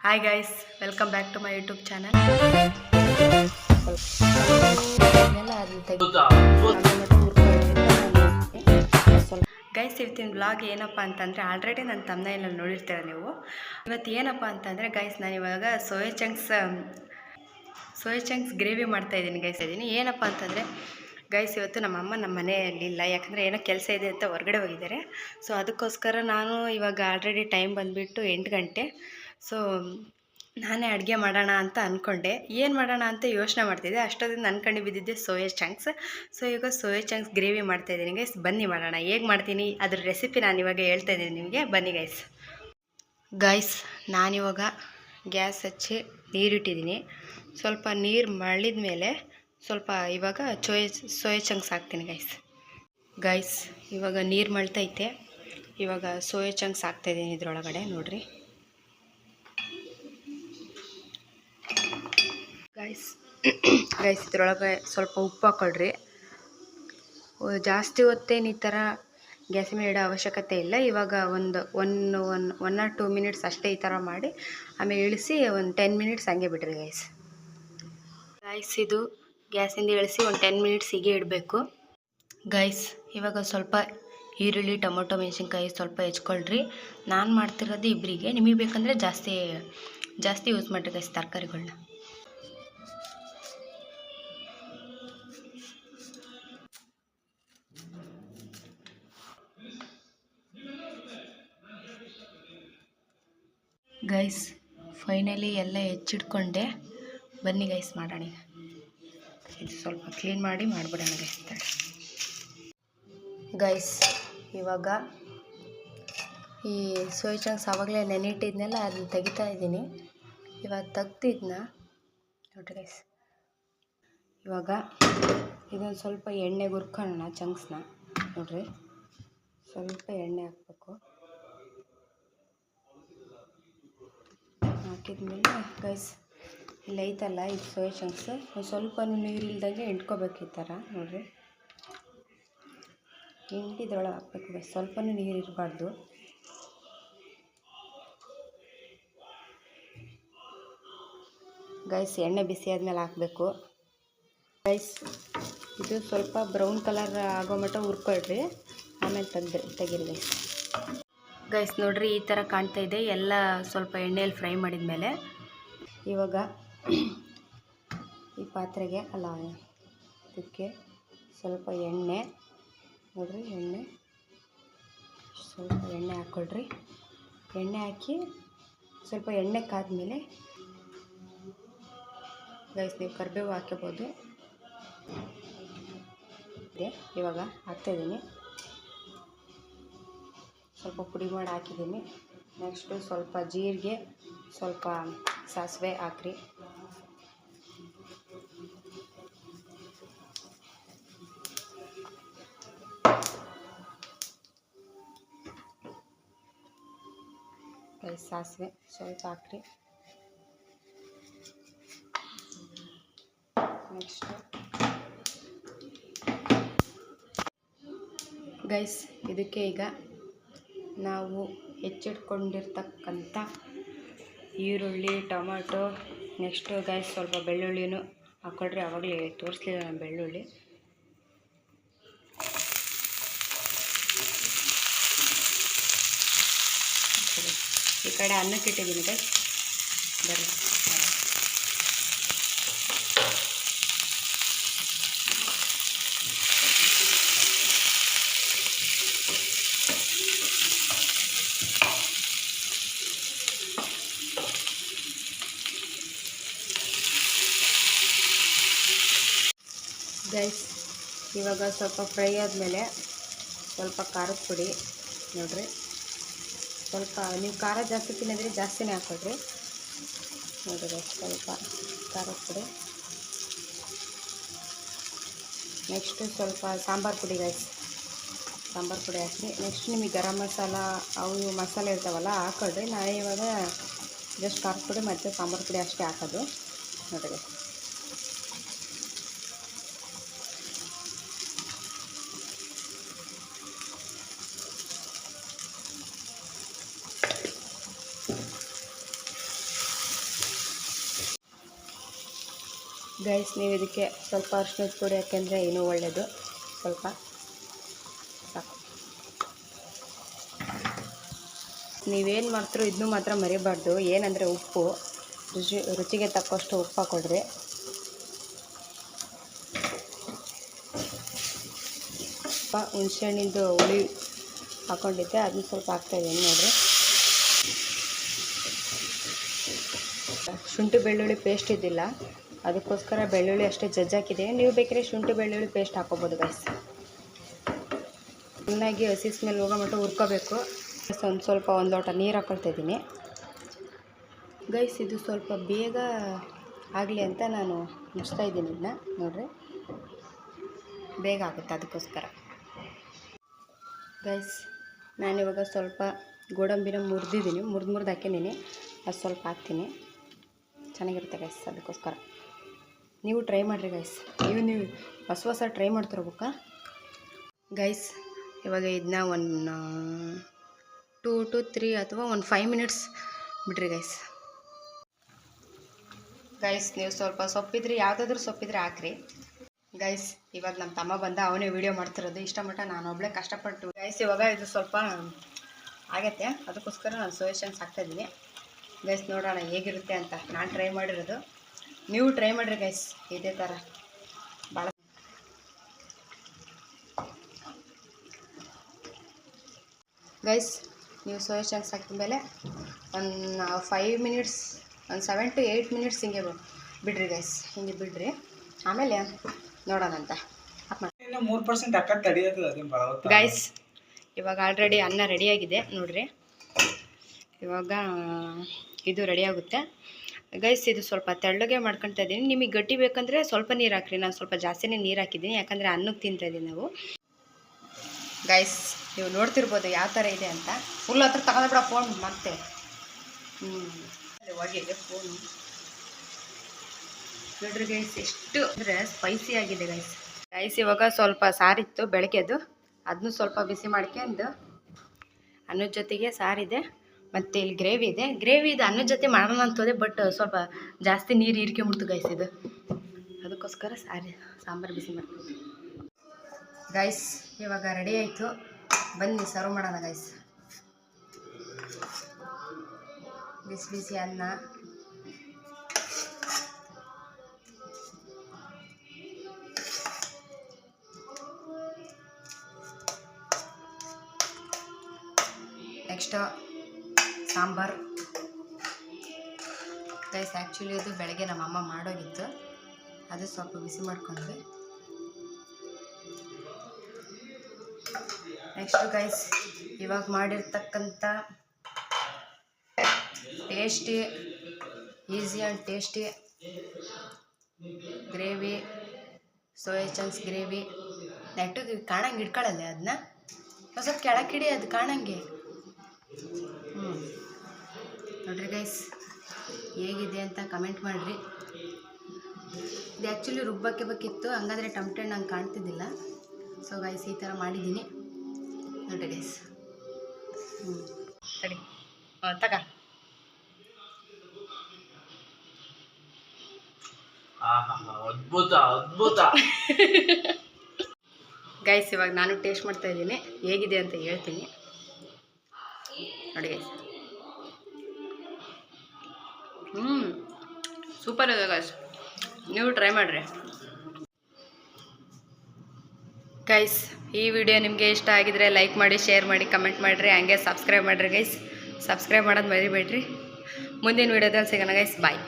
Hi guys, welcome back to my YouTube channel. Guys ಇವತ್ತಿನ vlog ಏನಪ್ಪ ಅಂತಂದರೆ already ನನ್ನ ತಮ್ಮನೇಲಿ ನೋಡಿರ್ತೀರ ನೀವು. ಇವತ್ತು ಏನಪ್ಪ ಅಂತಂದರೆ ಗೈಸ್ ನಾನು ಇವಾಗ ಸೋಯಾ ಚಂಕ್ಸ್ ಗ್ರೇವಿ ಮಾಡ್ತಾಯಿದ್ದೀನಿ ಗೈಸ್. ಏನಪ್ಪ ಅಂತಂದರೆ ಗೈಸ್ ಇವತ್ತು ನಮ್ಮಮ್ಮ ನಮ್ಮ ಮನೆಯಲ್ಲಿಲ್ಲ, ಯಾಕಂದರೆ ಏನೋ ಕೆಲಸ ಇದೆ ಅಂತ ಹೊರಗಡೆ ಹೋಗಿದ್ದಾರೆ. ಸೊ ಅದಕ್ಕೋಸ್ಕರ ನಾನು ಇವಾಗ ಆಲ್ರೆಡಿ ಟೈಮ್ ಬಂದುಬಿಟ್ಟು 8 ಗಂಟೆ. ಸೊ ನಾನೇ ಅಡುಗೆ ಮಾಡೋಣ ಅಂತ ಅಂದ್ಕೊಂಡೆ. ಏನು ಮಾಡೋಣ ಅಂತ ಯೋಚನೆ ಮಾಡ್ತಿದ್ದೆ, ಅಷ್ಟೊಂದು ಅನ್ಕೊಂಡು ಬಿದ್ದಿದ್ದೆ ಸೋಯಾ ಚಂಕ್ಸ್. ಸೊ ಈಗ ಸೋಯಾ ಚಂಕ್ಸ್ ಗ್ರೇವಿ ಮಾಡ್ತಾಯಿದ್ದೀನಿ ಗೈಸ್. ಬನ್ನಿ ಮಾಡೋಣ. ಹೇಗೆ ಮಾಡ್ತೀನಿ ಅದ್ರ ರೆಸಿಪಿ ನಾನು ಇವಾಗ ಹೇಳ್ತಾಯಿದ್ದೀನಿ ನಿಮಗೆ. ಬನ್ನಿ ಗೈಸ್ ನಾನಿವಾಗ ಗ್ಯಾಸ್ ಹಚ್ಚಿ ನೀರಿಟ್ಟಿದ್ದೀನಿ. ಸ್ವಲ್ಪ ನೀರು ಮಳ್ಳಿದ ಮೇಲೆ ಸ್ವಲ್ಪ ಇವಾಗ ಸೋಯಾ ಚಂಕ್ಸ್ ಹಾಕ್ತೀನಿ ಗೈಸ್. ಇವಾಗ ನೀರು ಮಳ್ತೈತೆ. ಇವಾಗ ಸೋಯಾ ಚಂಕ್ಸ್ ಹಾಕ್ತಾಯಿದ್ದೀನಿ ಇದ್ರೊಳಗಡೆ ನೋಡಿರಿ ಗೈಸ್. ಇದ್ರೊಳಗೆ ಸ್ವಲ್ಪ ಉಪ್ಪು ಹಾಕ್ಕೊಳ್ರಿ. ಜಾಸ್ತಿ ಹೊತ್ತೇನು ಈ ಥರ ಗ್ಯಾಸ್ ಮೇಲೆ ಇಡೋ ಅವಶ್ಯಕತೆ ಇಲ್ಲ. ಇವಾಗ ಒಂದು 1 or 2 ಮಿನಿಟ್ಸ್ ಅಷ್ಟೇ ಈ ಥರ ಮಾಡಿ ಆಮೇಲೆ ಇಳಿಸಿ ಒಂದು 10 ಮಿನಿಟ್ಸ್ ಹಂಗೆ ಬಿಡ್ರಿ ಗೈಸ್. ಇದು ಗ್ಯಾಸಿಂದ ಇಳಿಸಿ ಒಂದು 10 ಮಿನಿಟ್ಸ್ ಹೀಗೆ ಇಡಬೇಕು ಗೈಸ್. ಇವಾಗ ಸ್ವಲ್ಪ ಈರುಳ್ಳಿ, ಟೊಮೊಟೊ, ಮೆಣಸಿನ್ಕಾಯಿ ಸ್ವಲ್ಪ ಹೆಚ್ಕೊಳ್ರಿ. ನಾನು ಮಾಡ್ತಿರೋದು ಇಬ್ಬರಿಗೆ, ನಿಮಗೆ ಬೇಕಂದರೆ ಜಾಸ್ತಿ ಯೂಸ್ ಮಾಡಿರಿ ಗೈಸ್ ತರಕಾರಿಗಳನ್ನ. ಗೈಸ್ ಫೈನಲಿ ಎಲ್ಲ ಹೆಚ್ಚಿಟ್ಕೊಂಡೆ. ಬನ್ನಿ ಗೈಸ್ ಮಾಡೋಣ. ಇದು ಸ್ವಲ್ಪ ಕ್ಲೀನ್ ಮಾಡಿ ಮಾಡಿಬಿಡೋಣ ಗೈಸ್. ಇವಾಗ ಈ ಸೋಯಾ ಚಂಕ್ಸ್ ಆವಾಗಲೇ ನೆನೆಯಿಟ್ಟಿದ್ನೆಲ್ಲ ಅದನ್ನ ತೆಗಿತಾ ಇದ್ದೀನಿ. ಇವಾಗ ತೆಗ್ದಿದ್ದನ್ನ ನೋಡಿರಿ ಗೈಸ್. ಇವಾಗ ಇದೊಂದು ಸ್ವಲ್ಪ ಎಣ್ಣೆಗೆ ಹುರ್ಕೊಳ್ಳೋಣ ಚಂಕ್ಸ್ನ. ನೋಡಿರಿ ಸ್ವಲ್ಪ ಎಣ್ಣೆ ಹಾಕಬೇಕು. ಹಾಕಿದ್ಮೇಲೆ ಗೈಸ್ ಇಲ್ಲಿ ಐತಲ್ಲ ಇದು ಸೋಯಾ ಚಂಕ್ಸ್, ಸ್ವಲ್ಪ ನೀರು ಇಲ್ದಂಗೆ ಎಂಟ್ಕೋಬೇಕು ಈ ಥರ ನೋಡಿರಿ. ಎಂಟಿದ್ರೊಳಗೆ ಹಾಕ್ಬೇಕು ಗೈಸ್, ಸ್ವಲ್ಪ ನೀರು ಇರಬಾರ್ದು. ಗೈಸ್ ಎಣ್ಣೆ ಬಿಸಿ ಆದಮೇಲೆ ಹಾಕಬೇಕು ಗೈಸ್. ಇದು ಸ್ವಲ್ಪ ಬ್ರೌನ್ ಕಲರ್ ಆಗೋ ಮಟ್ಟ ಹುರ್ಕೊಳ್ರಿ, ಆಮೇಲೆ ತೆಗೀರಿ ಗೈಸ್. ನೋಡಿರಿ ಈ ಥರ ಕಾಣ್ತಾ ಇದೆ. ಎಲ್ಲ ಸ್ವಲ್ಪ ಎಣ್ಣೆಯಲ್ಲಿ ಫ್ರೈ ಮಾಡಿದ ಮೇಲೆ ಇವಾಗ ಈ ಪಾತ್ರೆಗೆ ಇದಕ್ಕೆ ಸ್ವಲ್ಪ ಎಣ್ಣೆ ನೋಡಿರಿ, ಸ್ವಲ್ಪ ಎಣ್ಣೆ ಹಾಕ್ಕೊಳ್ರಿ. ಎಣ್ಣೆ ಹಾಕಿ ಸ್ವಲ್ಪ ಎಣ್ಣೆ ಕಾದ್ಮೇಲೆ ಗೈಸ್ ನೀವು ಕರಿಬೇವು ಹಾಕ್ಕೋಬೋದು. ಇವಾಗ ಹಾಕ್ತಾಯಿದ್ದೀನಿ. ಸ್ವಲ್ಪ ಪುಡಿ ಮಾಡಿ ಹಾಕಿದ್ದೀನಿ. ನೆಕ್ಸ್ಟು ಸ್ವಲ್ಪ ಜೀರಿಗೆ, ಸ್ವಲ್ಪ ಸಾಸಿವೆ ಹಾಕ್ರಿ. ಸಾಸಿವೆ ಸ್ವಲ್ಪ ಹಾಕ್ರಿ. ನೆಕ್ಸ್ಟು ಗೈಸ್ ಇದಕ್ಕೆ ಈಗ ನಾವು ಹೆಚ್ಚಿಟ್ಕೊಂಡಿರ್ತಕ್ಕಂಥ ಈರುಳ್ಳಿ, ಟೊಮೆಟೊ, ನೆಕ್ಸ್ಟು ಗೈಸ್ ಸ್ವಲ್ಪ ಬೆಳ್ಳುಳ್ಳಿನೂ ಹಾಕ್ಕೊಳ್ರಿ. ಆವಾಗಲೇ ತೋರಿಸ್ಲಿಲ್ಲ ನಾನು ಬೆಳ್ಳುಳ್ಳಿ. ಈ ಕಡೆ ಅನ್ನಕ್ಕೆ ಇಟ್ಟಿದ್ದೀನಿ ಗೈಸ್. ಬರ್ರಿ ಗೈಸ್. ಇವಾಗ ಸ್ವಲ್ಪ ಫ್ರೈ ಆದಮೇಲೆ ಸ್ವಲ್ಪ ಖಾರದ ಪುಡಿ ನೋಡಿರಿ. ಸ್ವಲ್ಪ ನೀವು ಖಾರ ಜಾಸ್ತಿ ತಿನ್ನೋದ್ರೆ ಜಾಸ್ತಿನೇ ಹಾಕ್ಕೊಳ್ರಿ. ನೋಡಿರಿ ಸ್ವಲ್ಪ ಖಾರದ ಪುಡಿ. ನೆಕ್ಸ್ಟು ಸ್ವಲ್ಪ ಸಾಂಬಾರು ಪುಡಿ ಗೈಸ್, ಸಾಂಬಾರು ಪುಡಿ ಹಾಕಿ. ನೆಕ್ಸ್ಟ್ ನಿಮಗೆ ಗರಂ ಮಸಾಲ ಅವು ಮಸಾಲೆ ಇರ್ತಾವಲ್ಲ ಹಾಕ್ಕೊಳ್ರಿ. ನಾನು ಇವಾಗ ಜಸ್ಟ್ ಖಾರದ ಪುಡಿ ಮತ್ತು ಸಾಂಬಾರು ಪುಡಿ ಅಷ್ಟೇ ಹಾಕೋದು ನೋಡಿರಿ. ಗೈಸ್ ನೀವು ಇದಕ್ಕೆ ಸ್ವಲ್ಪ ಅರಿಶಿಣದ ಪುಡಿ ಯಾಕೆಂದರೆ ಇನ್ನೂ ಒಳ್ಳೆಯದು. ಸ್ವಲ್ಪ ಸಾಕು. ನೀವೇನು ಮಾಡ್ತೀರೋ ಇದನ್ನು ಮಾತ್ರ ಮರಿಬಾರ್ದು. ಏನಂದರೆ ಉಪ್ಪು ರುಚಿಗೆ ತಕ್ಕಷ್ಟು ಉಪ್ಪು ಹಾಕ್ಕೊಡ್ರಿ. ಹುಣಸೆಹಣ್ಣಿಂದು ಹುಳಿ ಹಾಕ್ಕೊಂಡಿದ್ದೆ, ಅದನ್ನ ಸ್ವಲ್ಪ ಹಾಕ್ತಾಯಿದ್ದೀನಿ ನೋಡಿರಿ. ಶುಂಠಿ ಬೆಳ್ಳುಳ್ಳಿ ಪೇಸ್ಟ್ ಇದ್ದಿಲ್ಲ, ಅದಕ್ಕೋಸ್ಕರ ಬೆಳ್ಳುಳ್ಳಿ ಅಷ್ಟೇ ಜಜ್ಜಾಕಿದೆ. ನೀವು ಬೇಕಾದ್ರೆ ಶುಂಠಿ ಬೆಳ್ಳುಳ್ಳಿ ಪೇಸ್ಟ್ ಹಾಕೋಬೋದು ಗೈಸ್. ಚೆನ್ನಾಗಿ ಹಸಿ ಸ್ಮೆಲ್ ಹೋಗೋ ಮಟ್ಟ ಹುರ್ಕೋಬೇಕು. ಸ್ವಲ್ಪ ಒಂದು ಲೋಟ ನೀರು ಹಾಕ್ಕೊಳ್ತಾಯಿದ್ದೀನಿ ಗೈಸ್. ಇದು ಸ್ವಲ್ಪ ಬೇಗ ಆಗಲಿ ಅಂತ ನಾನು ಮುಚ್ತಾಯಿದ್ದೀನಿ ಇದನ್ನ. ನೋಡಿರಿ ಬೇಗ ಆಗುತ್ತೆ, ಅದಕ್ಕೋಸ್ಕರ ಗೈಸ್. ನಾನಿವಾಗ ಸ್ವಲ್ಪ ಗೋಡಂಬಿನ ಮುರಿದಿದ್ದೀನಿ, ಮುರಿದು ಹಾಕಿದ್ದೀನಿ. ಅದು ಸ್ವಲ್ಪ ಹಾಕ್ತೀನಿ, ಚೆನ್ನಾಗಿರುತ್ತೆ ಗೈಸ್. ಅದಕ್ಕೋಸ್ಕರ ನೀವು ಟ್ರೈ ಮಾಡಿರಿ ಗೈಸ್. ನೀವು ಹೊಸ ಟ್ರೈ ಮಾಡ್ತಿರ್ಬೇಕಾ ಗೈಸ್. ಇವಾಗ ಇದನ್ನ ಒಂದು 2 to 3 ಅಥವಾ ಒಂದು 5 ಮಿನಿಟ್ಸ್ ಬಿಡ್ರಿ ಗೈಸ್. ನೀವು ಸ್ವಲ್ಪ ಸೊಪ್ಪಿದ್ರೆ ಯಾವುದಾದ್ರೂ ಸೊಪ್ಪಿದ್ರೆ ಹಾಕ್ರಿ ಗೈಸ್. ಇವಾಗ ನಮ್ಮ ತಮ್ಮ ಬಂದ, ಅವನೇ ವೀಡಿಯೋ ಮಾಡ್ತಿರೋದು. ಇಷ್ಟ ಮಟ್ಟ ನಾನು ಒಬ್ಬಳೇ ಕಷ್ಟಪಟ್ಟು ಗೈಸ್. ಇವಾಗ ಇದು ಸ್ವಲ್ಪ ಆಗೈತೆ, ಅದಕ್ಕೋಸ್ಕರ ನಾನು ಸೋಯಾ ಚಂಕ್ಸ್ ಹಾಕ್ತಾಯಿದ್ದೀನಿ ಗೈಸ್. ನೋಡೋಣ ಹೇಗಿರುತ್ತೆ ಅಂತ. ನಾನು ಟ್ರೈ ಮಾಡಿರೋದು, ನೀವು ಟ್ರೈ ಮಾಡಿರಿ ಗೈಸ್ ಇದೇ ಥರ. ಭಾಳ ಗೈಸ್ ನೀವು ಸೋಯಾ ಚಂಕ್ಸ್ ಹಾಕಿದ ಮೇಲೆ ಒಂದು 5 ಮಿನಿಟ್ಸ್, ಒಂದು 7 to 8 ಮಿನಿಟ್ಸ್ ಹಿಂಗೆ ಬಿಡ್ರಿ ಗೈಸ್. ಹಿಂಗೆ ಬಿಡ್ರಿ, ಆಮೇಲೆ ನೋಡೋಣ ಅಂತ. 3% ಗೈಸ್. ಇವಾಗ ಆಲ್ರೆಡಿ ಅನ್ನ ರೆಡಿಯಾಗಿದೆ ನೋಡ್ರಿ. ಇವಾಗ ಇದು ರೆಡಿಯಾಗುತ್ತೆ ಗೈಸ್. ಇದು ಸ್ವಲ್ಪ ತೆಳ್ಳಗೆ ಮಾಡ್ಕೊತಾ ಇದ್ದೀನಿ. ನಿಮಗೆ ಗಟ್ಟಿ ಬೇಕಂದರೆ ಸ್ವಲ್ಪ ನೀರು ಹಾಕ್ರಿ. ನಾನು ಸ್ವಲ್ಪ ಜಾಸ್ತಿನೇ ನೀರು ಹಾಕಿದ್ದೀನಿ, ಯಾಕಂದರೆ ಅನ್ನಕ್ಕೆ ತಿಂತಾಯಿದ್ದೀನಿ ನಾವು ಗೈಸ್. ನೀವು ನೋಡ್ತಿರ್ಬೋದು ಯಾವ ಥರ ಇದೆ ಅಂತ. ಫುಲ್ ಹತ್ರ ತಗೊಂಡ್ಬಿಡ ಫೋನ್ ಮತ್ತೆ. ಹೋಗಿದೆ ಫೋನು ನೋಡ್ರಿ ಗೈಸ್. ಎಷ್ಟು ಅಂದರೆ ಸ್ಪೈಸಿ ಆಗಿದೆ ಗೈಸ್. ಇವಾಗ ಸ್ವಲ್ಪ ಸಾರಿತ್ತು ಬೆಳಗ್ಗೆದು, ಅದನ್ನು ಸ್ವಲ್ಪ ಬಿಸಿ ಮಾಡ್ಕೊಂಡು ಅನ್ನದ ಜೊತೆಗೆ ಸಾರಿದೆ, ಮತ್ತು ಇಲ್ಲಿ ಗ್ರೇವಿ ಇದೆ. ಗ್ರೇವಿ ಇದು ಅನ್ನದ ಜೊತೆ ಮಾಡೋಣ ಅಂತೋದೆ, ಬಟ್ ಸ್ವಲ್ಪ ಜಾಸ್ತಿ ನೀರು ಹೀರ್ಕೊಂಬಿಡ್ತು ಗೈಸ್ ಇದು. ಅದಕ್ಕೋಸ್ಕರ ಸಾಂಬಾರು ಬಿಸಿ ಮಾಡ್ತೀನಿ ಗೈಸ್. ಇವಾಗ ರೆಡಿ ಆಯಿತು, ಬನ್ನಿ ಸರ್ವ್ ಮಾಡೋಣ ಗೈಸ್. ಬಿಸಿ ಬಿಸಿ ಅನ್ನ, ನೆಕ್ಸ್ಟ್ ಸಾಂಬಾರು ಗೈಸ್. ಆ್ಯಕ್ಚುಲಿ ಇದು ಬೆಳಗ್ಗೆ ನಮ್ಮ ಅಮ್ಮ ಮಾಡೋಗಿತ್ತು, ಅದು ಸ್ವಲ್ಪ ಬಿಸಿ ಮಾಡ್ಕೊಂಡ್ವಿ. ನೆಕ್ಸ್ಟ್ ಗೈಸ್ ಇವಾಗ ಮಾಡಿರ್ತಕ್ಕಂಥ tasty, easy and tasty gravy, soya chunks gravy. ನೆಟ್ಟಿಗೆ ಕಾಣಂಗೆ ಇಟ್ಕೊಳ್ಳಲ್ಲ ಅದನ್ನ, ಸ್ವಲ್ಪ ಕೆಳಕಿಡಿ, ಅದು ಕಾಣಂಗೆ. ನೋಡ್ರಿ ಗೈಸ್ ಹೇಗಿದೆ ಅಂತ ಕಮೆಂಟ್ ಮಾಡಿರಿ. ಇದು ಆ್ಯಕ್ಚುಲಿ ರುಬ್ಬಕ್ಕೆ ಬೇಕಿತ್ತು, ಹಂಗಾದರೆ ಟಮಟೆ ನಂಗೆ ಕಾಣ್ತಿದ್ದಿಲ್ಲ. ಸೊ ಗೈಸ್ ಈ ಥರ ಮಾಡಿದ್ದೀನಿ ನೋಡ್ರಿ ಗೈಸ್. ಸರಿ ತಗ ಅದ್ಭುತ ಅದ್ಭುತ ಗೈಸ್. ಇವಾಗ ನಾನು ಟೇಸ್ಟ್ ಮಾಡ್ತಾ ಇದ್ದೀನಿ, ಹೇಗಿದೆ ಅಂತ ಹೇಳ್ತೀನಿ ನೋಡಿ ಗೈಸ್. ಸೂಪರ್ ಇದೆ ಗೈಸ್, ನೀವು ಟ್ರೈ ಮಾಡಿರಿ ಗೈಸ್. ಈ ವಿಡಿಯೋ ನಿಮಗೆ ಇಷ್ಟ ಆಗಿದ್ರೆ ಲೈಕ್ ಮಾಡಿ, ಶೇರ್ ಮಾಡಿ, ಕಮೆಂಟ್ ಮಾಡಿರಿ, ಹಂಗೆ ಸಬ್ಸ್ಕ್ರೈಬ್ ಮಾಡಿರಿ ಗೈಸ್. ಸಬ್ಸ್ಕ್ರೈಬ್ ಮಾಡೋದು ಮರಿಬೇಡ್ರಿ. ಮುಂದಿನ ವಿಡಿಯೋದಲ್ಲಿ ಸಿಗೋಣ ಗೈಸ್. ಬಾಯ್.